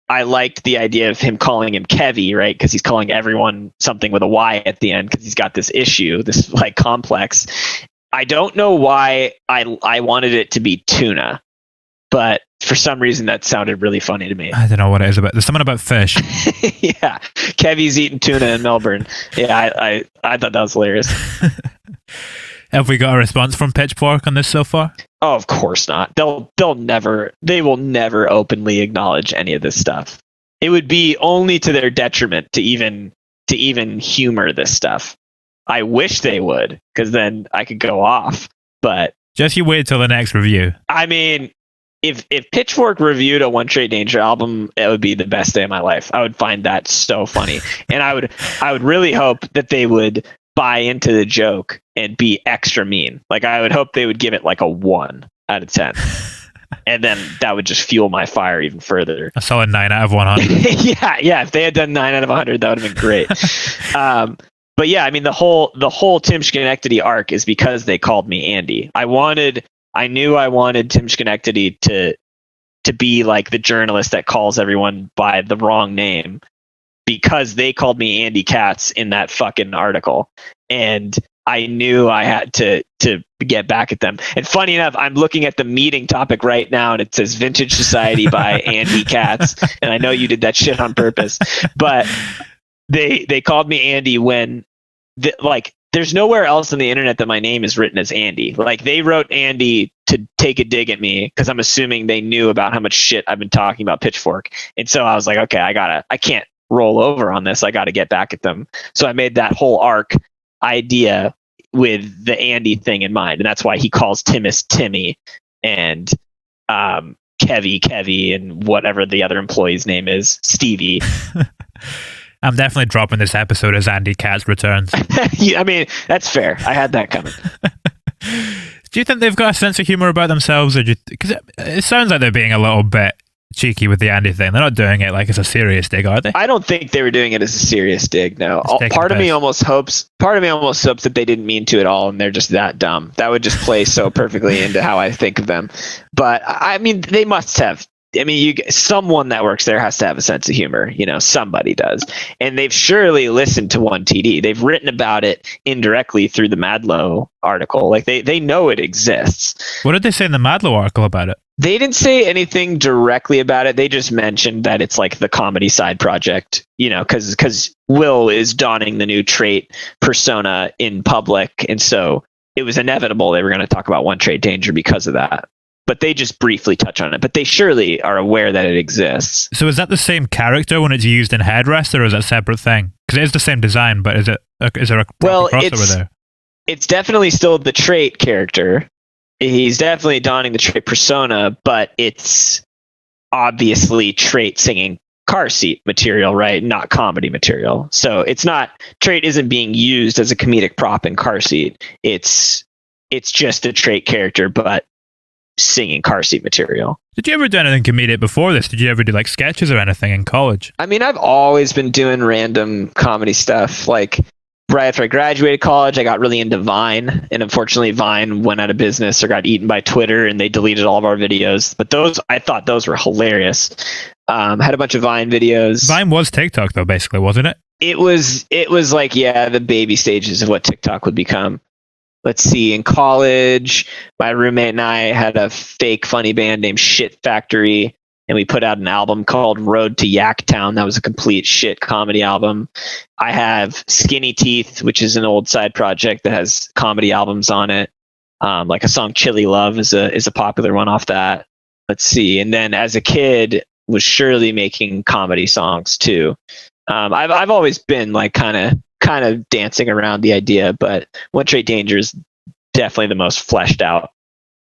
I liked the idea of him calling him Kevy, right? Because he's calling everyone something with a Y at the end because he's got this issue, this like complex. I don't know why I wanted it to be tuna, but for some reason that sounded really funny to me. I don't know what it is about. There's something about fish. Yeah, Kevy's eating tuna in Melbourne. Yeah, I thought that was hilarious. Have we got a response from Pitchfork on this so far? Oh, of course not. They will never openly acknowledge any of this stuff. It would be only to their detriment to even to even humor this stuff. I wish they would, because then I could go off. But just you wait till the next review. I mean, if Pitchfork reviewed a One Trade Danger album, it would be the best day of my life. I would find that so funny, and I would really hope that they would buy into the joke and be extra mean. Like, I would hope they would give it like a 1 out of 10. And then that would just fuel my fire even further. I saw a 9 out of 100. yeah. If they had done 9 out of 100, that would have been great. But yeah, I mean, the whole Tim Schenectady arc is because they called me Andy. I knew I wanted Tim Schenectady to be like the journalist that calls everyone by the wrong name, because they called me Andy Katz in that fucking article. And I knew I had to get back at them. And funny enough, I'm looking at the meeting topic right now, and it says Vintage Society by Andy Katz. And I know you did that shit on purpose, but they called me Andy when there's nowhere else on the internet that my name is written as Andy. Like, they wrote Andy to take a dig at me, because I'm assuming they knew about how much shit I've been talking about Pitchfork. And so I was like, okay, I can't roll over on this. I got to get back at them. So I made that whole arc idea with the Andy thing in mind, and that's why he calls Timus Timmy, and Kevy, and whatever the other employee's name is, Stevie. I'm definitely dropping this episode as Andy Katz returns. I mean, that's fair. I had that coming. Do you think they've got a sense of humor about themselves, or because it sounds like they're being a little bit cheeky with the Andy thing? They're not doing it like it's a serious dig, are they? I don't think they were doing it as a serious dig. No, part of me almost hopes that they didn't mean to at all, and they're just that dumb. That would just play so perfectly into how I think of them. But I mean, they must have. I mean, someone that works there has to have a sense of humor. Somebody does, and they've surely listened to 1TD. They've written about it indirectly through the Madlow article. Like, they know it exists. What did they say in the Madlow article about it? They didn't say anything directly about it. They just mentioned that it's like the comedy side project, because Will is donning the new trait persona in public. And so it was inevitable they were going to talk about One Trade Danger because of that. But they just briefly touch on it. But they surely are aware that it exists. So is that the same character when it's used in Headrest, or is it a separate thing? Because it is the same design, but is there a crossover there? It's definitely still the trait character. He's definitely donning the trait persona, but it's obviously trait singing car seat material, right? Not comedy material. So trait isn't being used as a comedic prop in car seat. It's just a trait character, but singing car seat material. Did you ever do anything comedic before this? Did you ever do like sketches or anything in college? I mean, I've always been doing random comedy stuff. Like, right after I graduated college, I got really into Vine, and unfortunately Vine went out of business or got eaten by Twitter, and they deleted all of our videos. But I thought those were hilarious. Had a bunch of Vine videos. Vine was TikTok though, basically, wasn't it? It was like, the baby stages of what TikTok would become. Let's see, in college, my roommate and I had a fake funny band named Shit Factory, and we put out an album called Road to Yak Town. That was a complete shit comedy album. I have Skinny Teeth, which is an old side project that has comedy albums on it. Like a song Chili Love is a popular one off that. Let's see. And then as a kid, was surely making comedy songs too. I've always been like kind of dancing around the idea, but One Trade Danger is definitely the most fleshed out,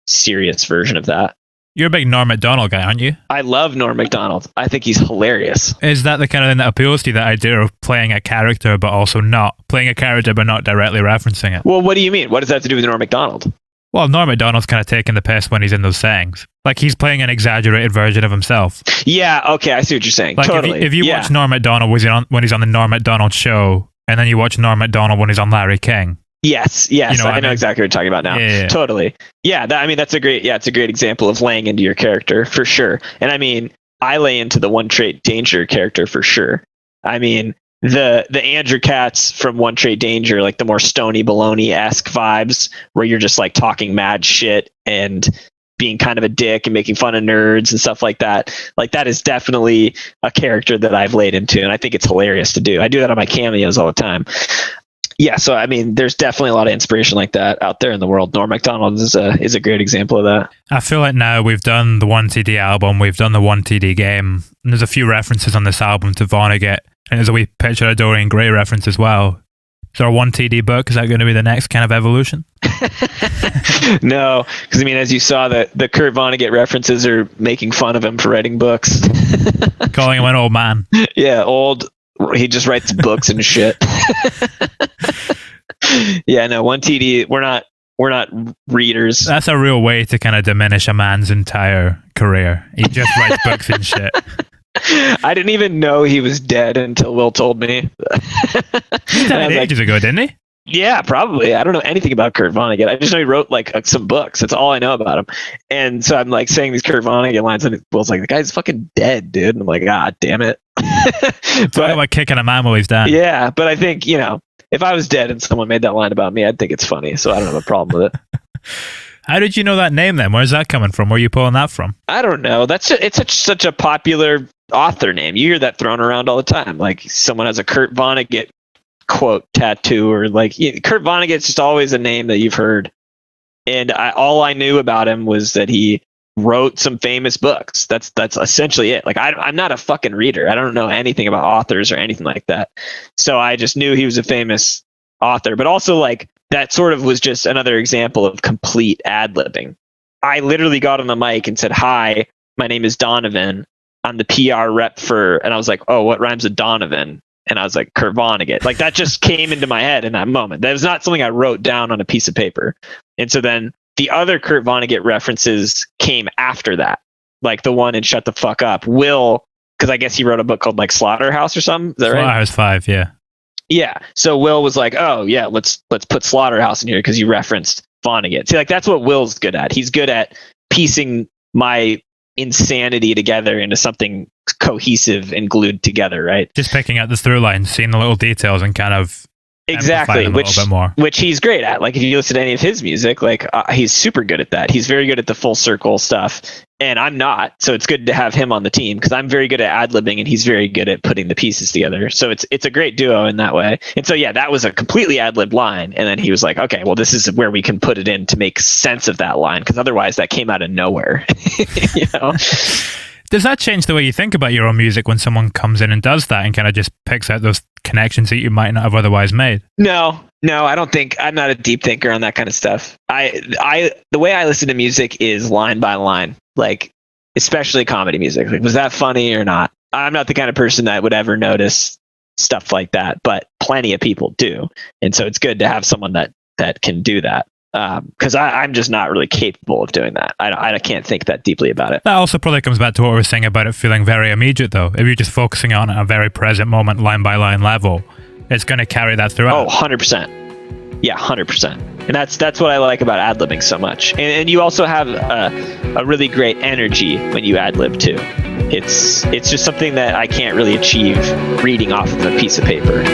serious version of that. You're a big Norm Macdonald guy, aren't you? I love Norm Macdonald. I think he's hilarious. Is that the kind of thing that appeals to you, that idea of playing a character but also not playing a character but not directly referencing it? Well, what do you mean? What does that have to do with Norm Macdonald? Well, Norm Macdonald's kind of taking the piss when he's in those settings. Like, he's playing an exaggerated version of himself. Yeah, okay, I see what you're saying. Like, totally. If you watch Norm Macdonald when he's on the Norm Macdonald show, and then you watch Norm Macdonald when he's on Larry King. Yes, I know exactly what you're talking about now. Yeah. Totally. Yeah, it's a great example of laying into your character, for sure. And I mean, I lay into the One Trade Danger character for sure. I mean, the Andrew Katz from One Trade Danger, like the more Stony Baloney-esque vibes, where you're just like talking mad shit and being kind of a dick and making fun of nerds and stuff like that. Like, that is definitely a character that I've laid into, and I think it's hilarious to do. I do that on my cameos all the time. Yeah, so I mean, there's definitely a lot of inspiration like that out there in the world. Norm Macdonald is a great example of that. I feel like now we've done the 1TD album, we've done the 1TD game, and there's a few references on this album to Vonnegut, and there's a wee picture of Dorian Gray reference as well. So our 1TD book, is that going to be the next kind of evolution? No, because I mean, as you saw, the Kurt Vonnegut references are making fun of him for writing books. Calling him an old man. Yeah, old. He just writes books and shit. Yeah, no, 1TD, we're not readers. That's a real way to kind of diminish a man's entire career. He just writes books and shit. I didn't even know he was dead until Will told me. He died ages ago, didn't he? Yeah, probably. I don't know anything about Kurt Vonnegut. I just know he wrote like some books. That's all I know about him. And so I'm like saying these Kurt Vonnegut lines, and Will's like, the guy's fucking dead, dude. And I'm like, God damn it. Talk about kicking a man while he's down. Yeah, but I think, if I was dead and someone made that line about me, I'd think it's funny. So I don't have a problem with it. How did you know that name then? Where's that coming from? Where are you pulling that from? I don't know. It's such a popular author name. You hear that thrown around all the time. Like someone has a Kurt Vonnegut quote tattoo, or like Kurt Vonnegut's just always a name that you've heard. And all I knew about him was that he wrote some famous books. That's essentially it. Like I'm not a fucking reader. I don't know anything about authors or anything like that. So I just knew he was a famous author, but also like that sort of was just another example of complete ad-libbing. I literally got on the mic and said, "Hi, my name is Donovan. I'm the PR rep for," and I was like, "Oh, what rhymes with Donovan?" And I was like, Kurt Vonnegut. Like that just came into my head in that moment. That was not something I wrote down on a piece of paper. And so then the other Kurt Vonnegut references came after that. Like the one in Shut the Fuck Up. Will, because I guess he wrote a book called like Slaughterhouse or something. Is that right? Slaughterhouse 5, yeah. Yeah. So Will was like, oh yeah, let's put Slaughterhouse in here because you referenced Vonnegut. See, like that's what Will's good at. He's good at piecing my insanity together into something cohesive and glued together, right? Just picking out the through lines, seeing the little details, and kind of exactly, a little bit more. Which he's great at. Like if you listen to any of his music, like he's super good at that. He's very good at the full circle stuff, and I'm not. So it's good to have him on the team because I'm very good at ad-libbing and he's very good at putting the pieces together. So it's a great duo in that way. And so yeah, that was a completely ad-lib line, and then he was like, okay, well this is where we can put it in to make sense of that line, because otherwise that came out of nowhere. You know. Does that change the way you think about your own music when someone comes in and does that and kind of just picks out those connections that you might not have otherwise made? No, I don't think. I'm not a deep thinker on that kind of stuff. The way I listen to music is line by line, like especially comedy music. Like, was that funny or not? I'm not the kind of person that would ever notice stuff like that, but plenty of people do. And so it's good to have someone that can do that. Because I'm just not really capable of doing that. I can't think that deeply about it. That also probably comes back to what we were saying about it feeling very immediate, though. If you're just focusing on a very present moment, line by line level, it's going to carry that throughout. Oh, 100%. Yeah, 100%. And that's what I like about ad-libbing so much. And you also have a really great energy when you ad-lib too. It's just something that I can't really achieve reading off of a piece of paper.